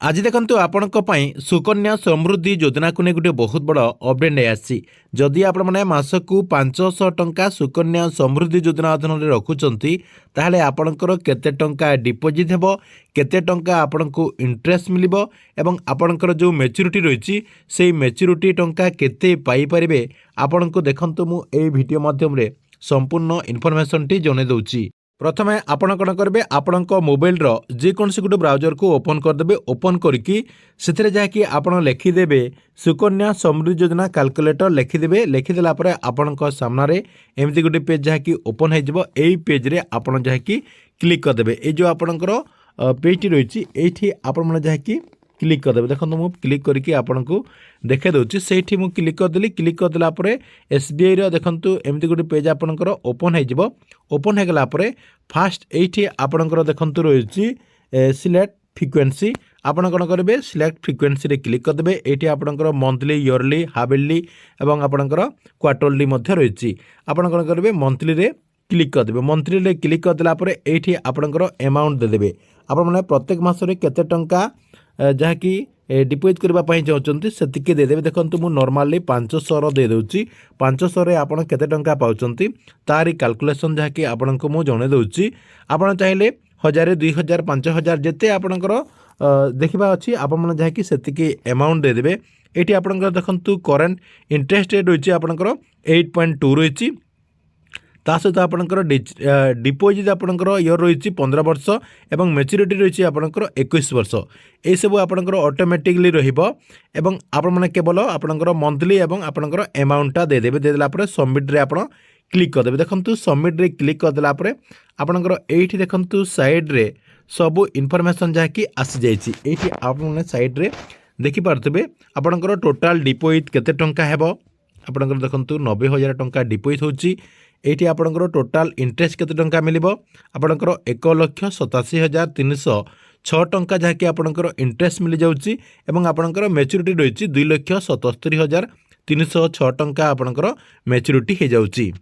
आज देखंतु आपणक पई सुकन्या समृद्धि योजना को नहीं गोटे बहुत बड़ अपडेट नहीं आसी जदि आपण मैंने मासकू 500 टंका सुकन्या समृद्धि योजना अधीन रखुंट ताहले आपणकर केते टंका डिपोजिट हेबो केते टंका आपणको इंटरेस्ट मिलिबो एवं आपणकर जो मैच्योरिटी रही से मैच्योरिटी टंका केते पाई परिबे आपणको देखंतु मु एई वीडियो माध्यम रे संपूर्ण इन्फॉर्मेशन टी जने दउची। प्रथमे आपण कौन करेंगे आपण मोबाइल जेकोसी गोटे ब्राउजर को ओपन करदे ओपन करके से जहाँकि आपड़ लिखिदेवे सुकन्या समृद्धि योजना कैलकुलेटर लिखिदेवे लिखिदेला आपण सामने एमती गोटे पेज जहाँकि ओपन हो पेज आपड़ जहाँकि क्लिक करदे ये जो आपणकर पेजटी रही ये आपण जहाँकि क्लिक करदे देखो मुझे क्लिक करके आपन को देखे दूसरी से क्लिक करदेली क्लिक करदेला एसबीआई देखु एमती गोटे पेज आपणकर ओपन हो ओपन हो गला फास्ट ये आपणकर देखु रही सिलेक्ट फ्रिक्वेंसी आपण कौन करेंगे सिलेक्ट फ्रिक्वेंसी रे क्लिक करदे ये आपणकर मंथली इयरली हाफ इयरली और आपणकर क्वार्टरली रही आपण कौन करेंगे मंथली रे क्लिक करदे मंथली रे क्लिक करदेला ये आपणकर अमाउंट देदेवे आपण मैंने प्रत्येक मासरे केते टंका जहाँकि डिपोजिट करने चाहते से देदेवे देखो मुझे नॉर्मली 500 दे दूँगी 500 आप केते टंका पाँच तारी कैलकुलेशन जहाँकि आपण को मुझे जन दूँगी आपड़ चाहिए 1000 2000 5000 जिते आपणकर देखा अच्छी आपण जहाँकि से अमाउंट देदेवे ये आपंकर देखु करेन्ट इंटरेस्ट रेट रही आपंकर 8.2 रही ता सहित आपंकर डिपोजिट आपंकर इयर रही 15 वर्ष एवं मैच्योरिटी रही आपंकर 21 वर्ष ये सब आपंकर ऑटोमेटिकली रही आपण केवल आपंकर मंथली एवं आपंकर अमाउंटा देदेवे देदेला सबमिट रे आपण क्लिक करदेवे देखो सबमिट रे क्लिक करदेला आपंकर एठी देखो साइड रे सब इनफॉरमेशन जहाँकि आसी जाइए आपने साइड रे देखिपे आपंकर टोटाल डिपोजिट केते टंका हेबो आपंकर देखो 90,000 टंका डिपोजिट होची ये आपंकर टोटाल इंटरेस्ट केते टंका मिलिबो आपंकर 1,87,306 टंका जहाँकि आपंकर इंटरेस्ट मिल जाउची एवं आपंकर मैच्योरिटी रही 2,77,306 टंका आपंकर मैच्योरिटी हो जाउची।